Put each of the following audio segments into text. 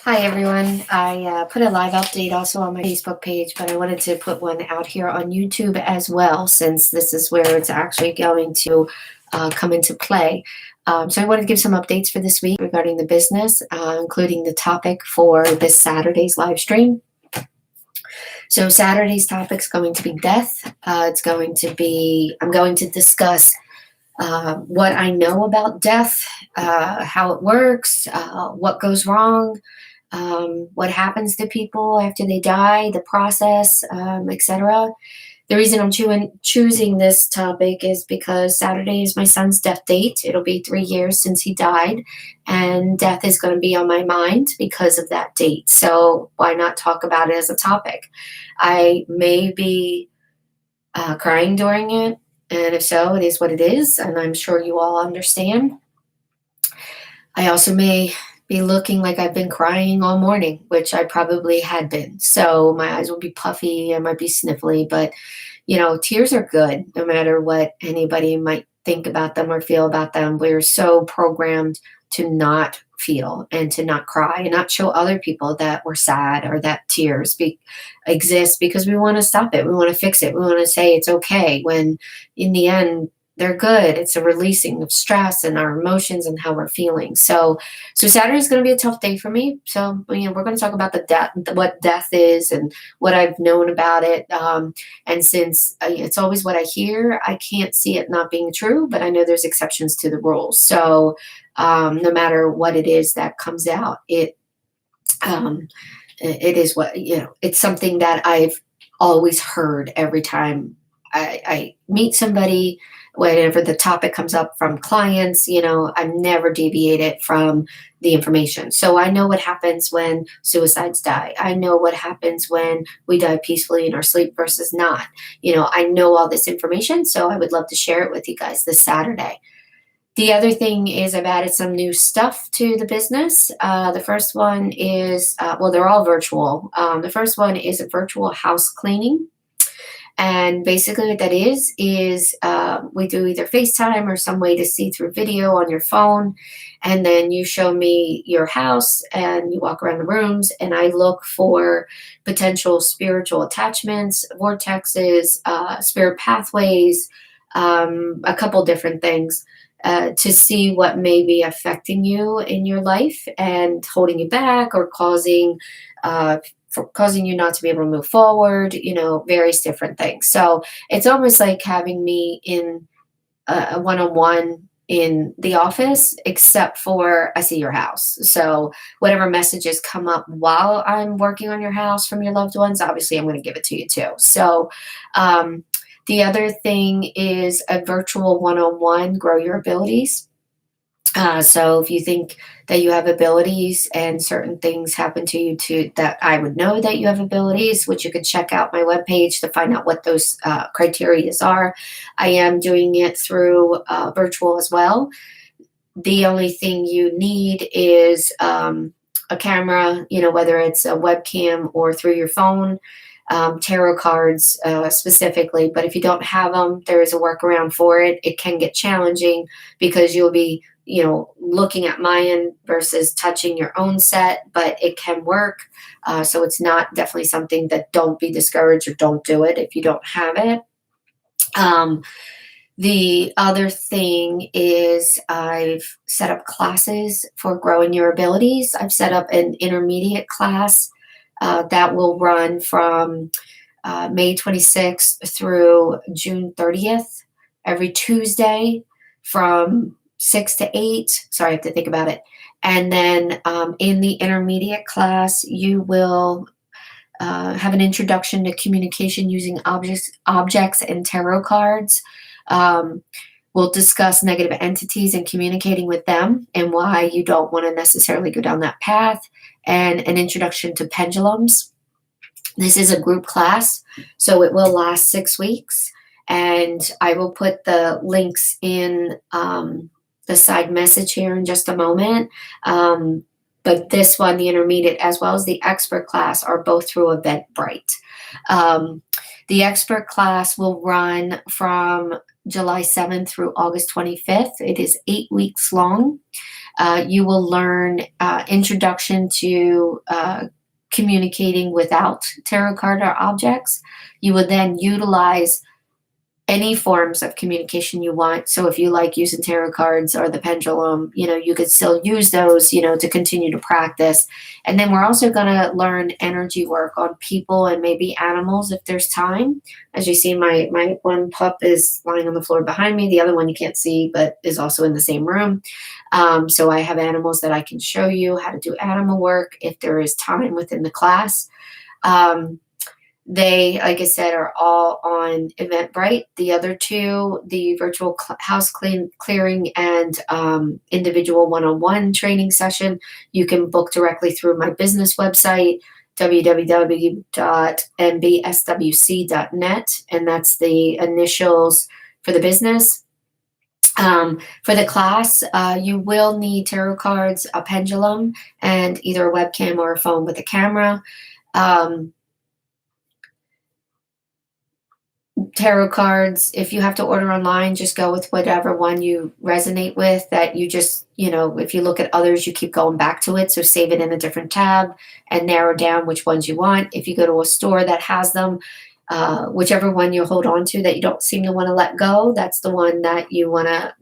Hi everyone. I put a live update also on my Facebook page, but I wanted to put one out here on YouTube as well, since this is where it's actually going to come into play. So I wanted to give some updates for this week regarding the business, including the topic for this Saturday's live stream. So Saturday's topic is going to be death. I'm going to discuss what I know about death, how it works, what goes wrong, what happens to people after they die, the process, etc. The reason I'm choosing this topic is because Saturday is my son's death date. It'll be 3 years since he died, and death is going to be on my mind because of that date. So why not talk about it as a topic? I may be crying during it, and if so, it is what it is, and I'm sure you all understand. I also may be looking like I've been crying all morning, which I probably had been. So my eyes will be puffy, I might be sniffly, but tears are good no matter what anybody might think about them or feel about them. We're so programmed to not feel and to not cry and not show other people that we're sad or that tears exist, because we want to stop it. We want to fix it. We want to say it's okay, when in the end, they're good. It's a releasing of stress and our emotions and how we're feeling. So Saturday is going to be a tough day for me. So, we're going to talk about what death is and what I've known about it. And since it's always what I hear, I can't see it not being true, but I know there's exceptions to the rules. So no matter what it is that comes out, it is what, it's something that I've always heard every time I meet somebody. Whenever the topic comes up from clients, I've never deviated from the information. So I know what happens when suicides die. I know what happens when we die peacefully in our sleep versus not. I know all this information, so I would love to share it with you guys this Saturday. The other thing is I've added some new stuff to the business. The first one is, they're all virtual. The first one is a virtual house cleaning. And basically what that is we do either FaceTime or some way to see through video on your phone. And then you show me your house and you walk around the rooms, and I look for potential spiritual attachments, vortexes, spirit pathways, a couple different things to see what may be affecting you in your life and holding you back or causing you not to be able to move forward, various different things. So it's almost like having me in a one-on-one in the office, except for I see your house. So whatever messages come up while I'm working on your house from your loved ones, obviously I'm going to give it to you too. So the other thing is a virtual one-on-one, grow your abilities. So if you think that you have abilities and certain things happen to you that I would know that you have abilities, which you could check out my webpage to find out what those criteria are. I am doing it through virtual as well. The only thing you need is a camera, whether it's a webcam or through your phone. Tarot cards specifically, but if you don't have them, there is a workaround for it. It can get challenging because you'll be looking at my end versus touching your own set, but it can work. So it's not definitely something that, don't be discouraged or don't do it if you don't have it. The other thing is I've set up classes for growing your abilities. I've set up an intermediate class that will run from May 26th through June 30th, every Tuesday from 6 to 8. Sorry, I have to think about it. And then in the intermediate class, you will have an introduction to communication using objects and tarot cards. We'll discuss negative entities and communicating with them and why you don't want to necessarily go down that path, and an introduction to pendulums. This is a group class, so it will last 6 weeks, and I will put the links in the side message here in just a moment. But this one, the intermediate as well as the expert class, are both through Eventbright. The expert class will run from July 7th through August 25th. It is 8 weeks long. You will learn introduction to communicating without tarot card or objects. You will then utilize any forms of communication you want. So if you like using tarot cards or the pendulum, you could still use those, to continue to practice. And then we're also going to learn energy work on people and maybe animals if there's time. As you see, my one pup is lying on the floor behind me. The other one you can't see, but is also in the same room. So I have animals that I can show you how to do animal work if there is time within the class. They, like I said, are all on Eventbright. The other two, the virtual house clearing and individual one-on-one training session, you can book directly through my business website, www.mbswc.net, and that's the initials for the business. For the class, you will need tarot cards, a pendulum, and either a webcam or a phone with a camera. Tarot cards, if you have to order online, just go with whatever one you resonate with, that you just, if you look at others, you keep going back to it. So save it in a different tab and narrow down which ones you want. If you go to a store that has them, whichever one you hold on to that you don't seem to want to let go, that's the one that you'll want to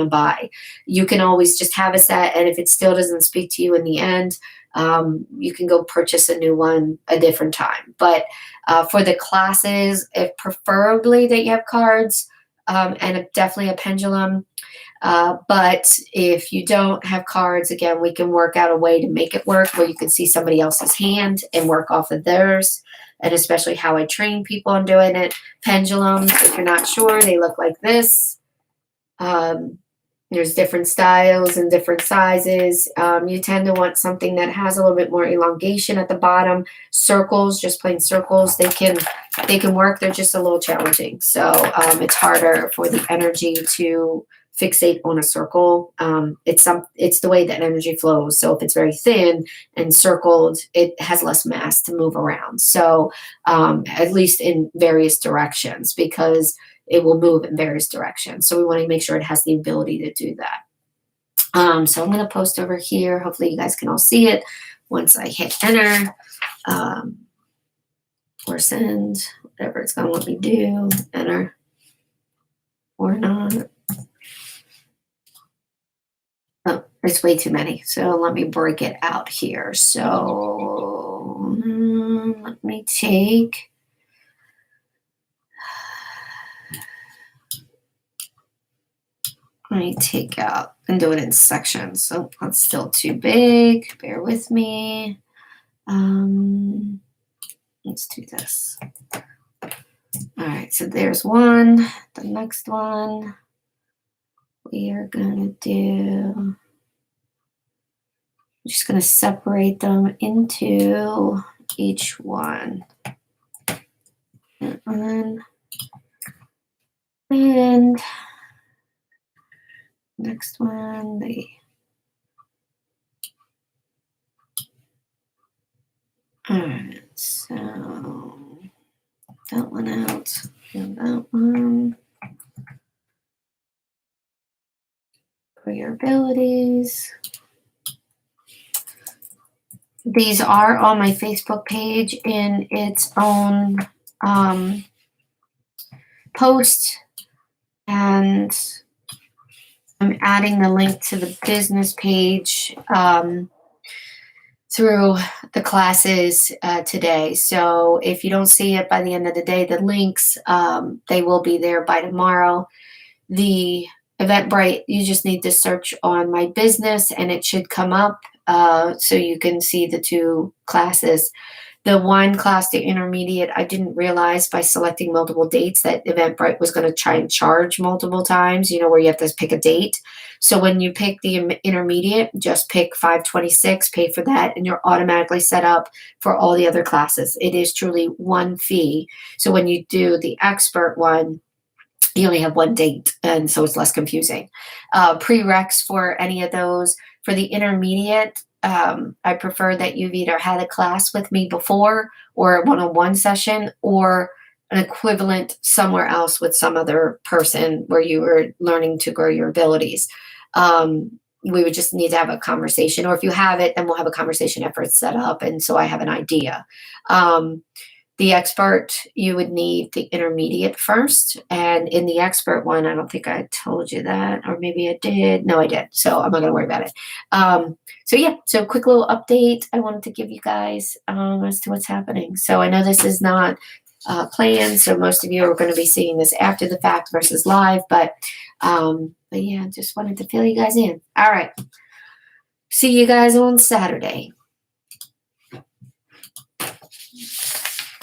buy. You can always just have a set, and if it still doesn't speak to you in the end, you can go purchase a new one a different time. But for the classes, if preferably that you have cards and definitely a pendulum. But if you don't have cards, again, we can work out a way to make it work where you can see somebody else's hand and work off of theirs, and especially how I train people on doing it. Pendulums, if you're not sure, they look like this. There's different styles and different sizes. You tend to want something that has a little bit more elongation at the bottom. Circles, just plain circles, they can work. They're just a little challenging. So it's harder for the energy to fixate on a circle. It's the way that energy flows. So if it's very thin and circled, it has less mass to move around. So at least in various directions, because it will move in various directions. So we want to make sure it has the ability to do that. So I'm going to post over here. Hopefully you guys can all see it once I hit enter or send, whatever it's going to let me do, enter or not. Oh, it's way too many. So let me break it out here. So let me take... Let me take out and do it in sections. So that's still too big. Bear with me. Let's do this. All right, so there's one. The next one we are going to do, I'm just going to separate them into each one. And next one, all right, so that one out, and that one. For your abilities. These are on my Facebook page in its own post, and I'm adding the link to the business page through the classes today. So if you don't see it by the end of the day, the links, they will be there by tomorrow. The Eventbright, you just need to search on my business and it should come up so you can see the two classes. The one class, the intermediate, I didn't realize by selecting multiple dates that Eventbright was going to try and charge multiple times, where you have to pick a date. So when you pick the intermediate, just pick 526, pay for that, and you're automatically set up for all the other classes. It is truly one fee. So when you do the expert one, you only have one date, and so it's less confusing. Prereqs for any of those. For the intermediate, I prefer that you've either had a class with me before or a one-on-one session or an equivalent somewhere else with some other person where you were learning to grow your abilities. we would just need to have a conversation, or if you have it, then we'll have a conversation after it's set up. And so I have an idea. The expert, you would need the intermediate first. And in the expert one, I don't think I told you that, or maybe I did. No, I did. So I'm not going to worry about it. So yeah, so quick little update I wanted to give you guys as to what's happening. So I know this is not planned, so most of you are going to be seeing this after the fact versus live, but yeah, just wanted to fill you guys in. All right. See you guys on Saturday.